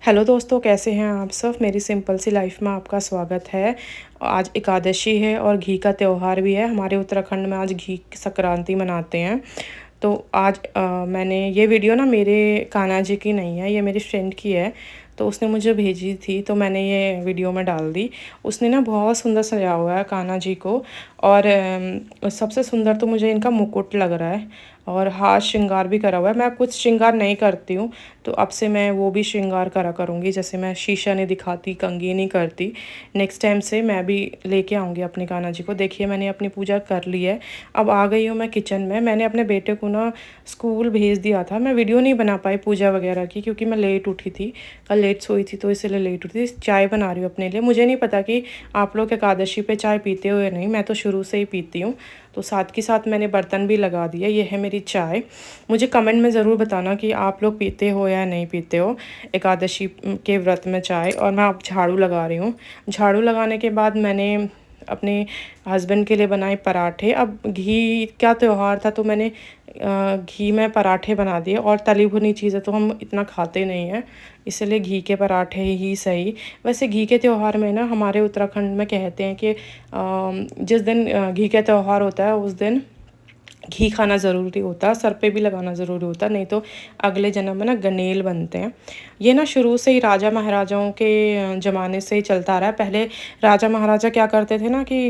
Hello दोस्तों, कैसे हैं आप सब। मेरी सिंपल सी लाइफ में आपका स्वागत है। आज एकादशी है और घी का त्यौहार भी है। हमारे उत्तराखंड में आज घी की संक्रांति मनाते हैं। तो आज मैंने ये वीडियो ना मेरे कान्हा जी की नहीं है, ये मेरी फ्रेंड की है। तो उसने मुझे भेजी थी तो मैंने ये वीडियो में डाल दी। उसने ना बहुत सुंदर सजाया हुआ है कान्हा जी को। और सबसे सुंदर तो मुझे इनका मुकुट लग रहा है और हाथ श्रृंगार भी करा हुआ है। मैं कुछ श्रृंगार नहीं करती हूँ, तो अब से मैं वो भी श्रृंगार करा करूँगी। जैसे मैं शीशा नहीं दिखाती, कंघी नहीं करती। नेक्स्ट टाइम से मैं भी लेके आऊँगी अपने कान्हा जी को। देखिए, मैंने अपनी पूजा कर ली है। अब आ गई हूँ मैं किचन में। मैंने अपने बेटे को ना स्कूल भेज दिया था। मैं वीडियो नहीं बना पाई पूजा वगैरह की, क्योंकि मैं लेट उठी थी, कल लेट सोई थी, तो इसलिए लेट उठी थी। चाय बना रही हूँ अपने लिए। मुझे नहीं पता कि आप लोग एकादशी पे चाय पीते हो या नहीं, मैं तो शुरू से ही पीती हूँ। तो साथ के साथ मैंने बर्तन भी लगा दिया। ये है मेरी चाय। मुझे कमेंट में ज़रूर बताना कि आप लोग पीते हो या नहीं पीते हो एकादशी के व्रत में चाय। और मैं अब झाड़ू लगा रही हूँ। झाड़ू लगाने के बाद मैंने अपने हस्बैंड के लिए बनाए पराठे। अब घी का त्यौहार था तो मैंने घी में पराठे बना दिए। और तली भुनी चीज़ें तो हम इतना खाते नहीं हैं, इसलिए घी के पराठे ही सही। वैसे घी के त्यौहार में ना हमारे उत्तराखंड में कहते हैं कि जिस दिन घी का त्यौहार होता है उस दिन घी खाना ज़रूरी होता है, सर पे भी लगाना ज़रूरी होता है, नहीं तो अगले जन्म में ना गनेल बनते हैं। ये ना शुरू से ही राजा महाराजाओं के ज़माने से ही चलता आ रहा है। पहले राजा महाराजा क्या करते थे ना कि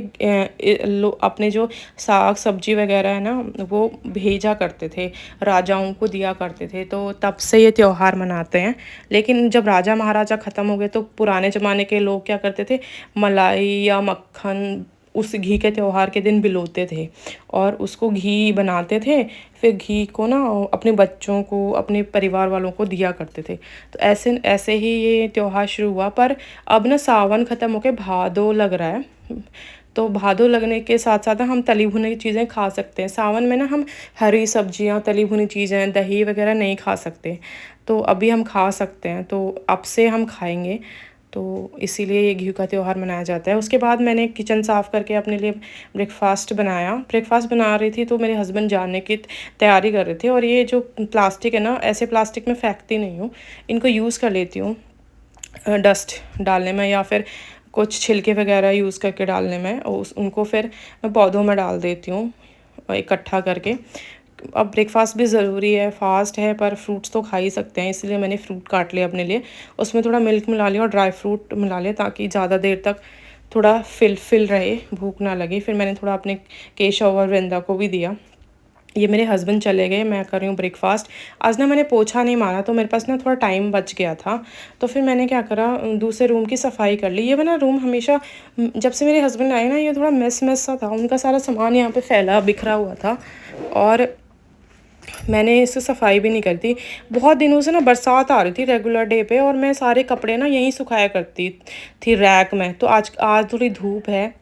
अपने जो साग सब्जी वगैरह है ना वो भेजा करते थे, राजाओं को दिया करते थे। तो तब से ये त्यौहार मनाते हैं। लेकिन जब राजा महाराजा ख़त्म हो गए तो पुराने ज़माने के लोग क्या करते थे, मलाई या मक्खन उस घी के त्यौहार के दिन बिलोते थे और उसको घी बनाते थे। फिर घी को ना अपने बच्चों को, अपने परिवार वालों को दिया करते थे। तो ऐसे ऐसे ही ये त्यौहार शुरू हुआ। पर अब ना सावन ख़त्म होकर भादो लग रहा है। तो भादो लगने के साथ साथ हम तली भुनी चीज़ें खा सकते हैं। सावन में ना हम हरी सब्जियां, तली भुनी चीज़ें, दही वगैरह नहीं खा सकते। तो अभी हम खा सकते हैं, तो अब से हम खाएंगे। तो इसीलिए ये घी का त्यौहार मनाया जाता है। उसके बाद मैंने किचन साफ़ करके अपने लिए ब्रेकफ़ास्ट बनाया। ब्रेकफ़ास्ट बना रही थी तो मेरे हस्बैंड जाने की तैयारी कर रहे थे। और ये जो प्लास्टिक है ना, ऐसे प्लास्टिक में फेंकती नहीं हूँ, इनको यूज़ कर लेती हूँ डस्ट डालने में, या फिर कुछ छिलके वगैरह यूज़ करके डालने में। और उनको फिर मैं पौधों में डाल देती हूँ इकट्ठा करके। अब ब्रेकफास्ट भी ज़रूरी है, फास्ट है, पर फ्रूट्स तो खा ही सकते हैं, इसलिए मैंने फ्रूट काट लिया अपने लिए। उसमें थोड़ा मिल्क मिला लिया और ड्राई फ्रूट मिला लिया, ताकि ज़्यादा देर तक थोड़ा फिल रहे, भूख ना लगे। फिर मैंने थोड़ा अपने केशव और वृंदा को भी दिया। ये मेरे हस्बैंड चले गए, मैं कर रही हूँ ब्रेकफास्ट। आज ना मैंने पोछा नहीं मारा, तो मेरे पास ना थोड़ा टाइम बच गया था। तो फिर मैंने क्या करा, दूसरे रूम की सफाई कर ली। ये वाला रूम हमेशा, जब से मेरे हस्बैंड आए ना, ये थोड़ा मैस सा था। उनका सारा सामान यहाँ पे फैला बिखरा हुआ था और मैंने इससे सफाई भी नहीं करती। बहुत दिनों से ना बरसात आ रही थी रेगुलर डे पे, और मैं सारे कपड़े ना यहीं सुखाया करती थी रैक में। तो आज आज थोड़ी धूप है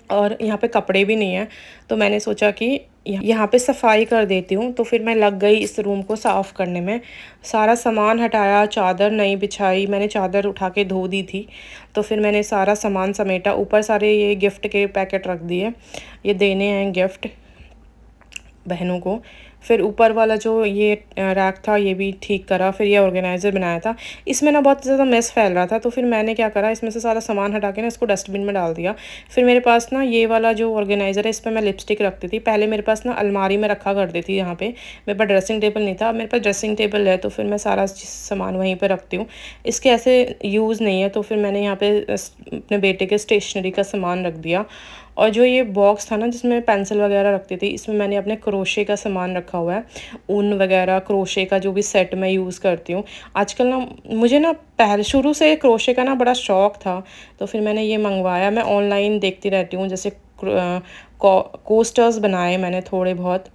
और यहाँ पे कपड़े भी नहीं है, तो मैंने सोचा कि यहाँ पे सफाई कर देती हूँ। तो फिर मैं लग गई इस रूम को साफ़ करने में। सारा सामान हटाया, चादर नहीं बिछाई, मैंने चादर उठा के धो दी थी। तो फिर मैंने सारा सामान समेटा। ऊपर सारे ये गिफ्ट के पैकेट रख दिए, ये देने हैं गिफ्ट बहनों को। फिर ऊपर वाला जो ये रैक था ये भी ठीक करा। फिर ये ऑर्गेनाइज़र बनाया था। इसमें ना बहुत ज़्यादा मेस फैल रहा था, तो फिर मैंने क्या करा, इसमें से सारा सामान हटा के ना इसको डस्टबिन में डाल दिया। फिर मेरे पास ना ये वाला जो ऑर्गेनाइज़र है, इस पर मैं लिपस्टिक रखती थी। पहले मेरे पास ना अलमारी में रखा करती थी, यहाँ पे मेरे पास ड्रेसिंग टेबल नहीं था। अब मेरे पास ड्रेसिंग टेबल है, तो फिर मैं सारा सामान वहीं पर रखती हूँ। इसके ऐसे यूज़ नहीं है, तो फिर मैंने यहाँ पे अपने बेटे के स्टेशनरी का सामान रख दिया। और जो ये बॉक्स था ना जिसमें पेंसिल वगैरह रखती थी, इसमें मैंने अपने क्रोशे का सामान रखा हुआ है। ऊन वगैरह, क्रोशे का जो भी सेट मैं यूज़ करती हूँ आजकल ना। मुझे ना पहले शुरू से क्रोशे का ना बड़ा शौक़ था, तो फिर मैंने ये मंगवाया। मैं ऑनलाइन देखती रहती हूँ। जैसे कोस्टर्स बनाए मैंने, थोड़े बहुत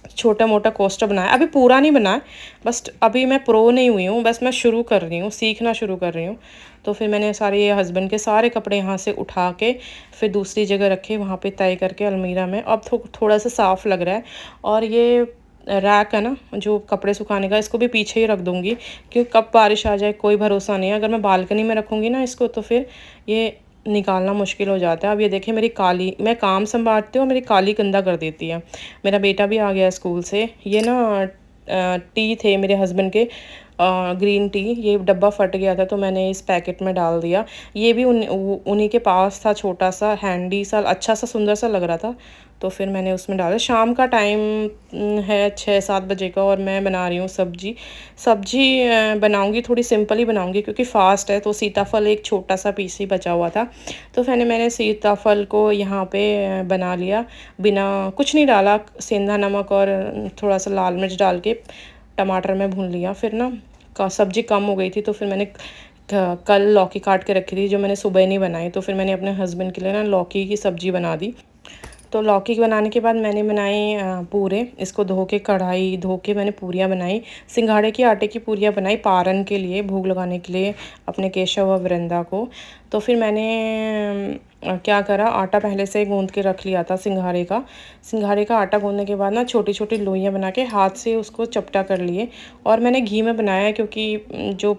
छोटा मोटा कोस्टर बनाया। अभी पूरा नहीं बनाया, बस अभी मैं प्रो नहीं हुई हूँ, बस मैं शुरू कर रही हूँ, सीखना शुरू कर रही हूँ। तो फिर मैंने सारे ये हस्बैंड के सारे कपड़े यहाँ से उठा के फिर दूसरी जगह रखे, वहाँ पे तय करके अलमीरा में। अब थोड़ा सा साफ़ लग रहा है। और ये रैक है ना जो कपड़े सुखाने का, इसको भी पीछे ही रख दूँगी, क्योंकि कब बारिश आ जाए कोई भरोसा नहीं है। अगर मैं बालकनी में रखूँगी ना इसको, तो फिर ये निकालना मुश्किल हो जाता है। अब ये देखिए, मेरी काली, मैं काम संभालती हूँ, मेरी काली गंदा कर देती है। मेरा बेटा भी आ गया स्कूल से। ये ना टी थे मेरे हस्बैंड के, ग्रीन टी, ये डब्बा फट गया था तो मैंने इस पैकेट में डाल दिया। ये भी उन्हीं के पास था, छोटा सा हैंडी सा, अच्छा सा सुंदर सा लग रहा था, तो फिर मैंने उसमें डाला। शाम का टाइम है 6-7 बजे का, और मैं बना रही हूँ सब्जी। बनाऊँगी थोड़ी सिंपल ही बनाऊँगी क्योंकि फ़ास्ट है। तो सीताफल एक छोटा सा पीस ही बचा हुआ था, तो मैंने सीताफल को यहाँ पे बना लिया, बिना कुछ नहीं डाला, सेंधा नमक और थोड़ा सा लाल मिर्च डाल के टमाटर में भून लिया। फिर ना सब्ज़ी कम हो गई थी, तो फिर मैंने कल लौकी काट के रखी थी जो मैंने सुबह नहीं बनाई, तो फिर मैंने अपने हस्बैंड के लिए ना लौकी की सब्ज़ी बना दी। तो लौकी बनाने के बाद मैंने बनाई पूरे, इसको धो के, कढ़ाई धो के मैंने पूरियाँ बनाई। सिंघाड़े के आटे की पूरियाँ बनाई पारन के लिए, भोग लगाने के लिए अपने केशव व वृंदा को। तो फिर मैंने क्या करा, आटा पहले से गूंद के रख लिया था सिंघाड़े का आटा गूंदने के बाद ना छोटी छोटी लोइयाँ बना के हाथ से उसको चपटा कर लिए। और मैंने घी में बनाया क्योंकि जो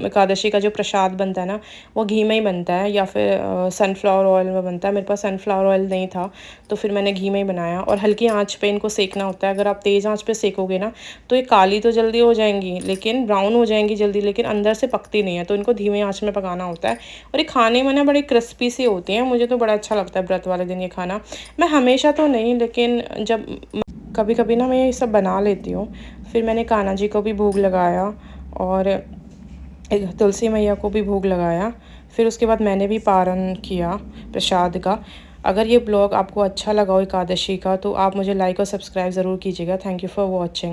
एकादशी का जो प्रसाद बनता है ना, वो घी में ही बनता है या फिर सनफ्लावर ऑयल में बनता है। मेरे पास सनफ्लावर ऑयल नहीं था, तो फिर मैंने घी में ही बनाया। और हल्की आंच पे इनको सेकना होता है। अगर आप तेज़ आंच पे सेकोगे ना तो ये काली तो जल्दी हो जाएंगी, लेकिन ब्राउन हो जाएंगी जल्दी, लेकिन अंदर से पकती नहीं है, तो इनको धीमे आंच में पकाना होता है। और ये खाने में ना बड़ी क्रिस्पी सी होती हैं, मुझे तो बड़ा अच्छा लगता है व्रत वाले दिन ये खाना। मैं हमेशा तो नहीं, लेकिन जब कभी कभी ना मैं ये सब बना लेती हूँ। फिर मैंने कान्हा जी को भी भोग लगाया और तुलसी मैया को भी भोग लगाया। फिर उसके बाद मैंने भी पारण किया प्रसाद का। अगर ये ब्लॉग आपको अच्छा लगा हो एकादशी का, तो आप मुझे लाइक और सब्सक्राइब ज़रूर कीजिएगा। Thank you for watching.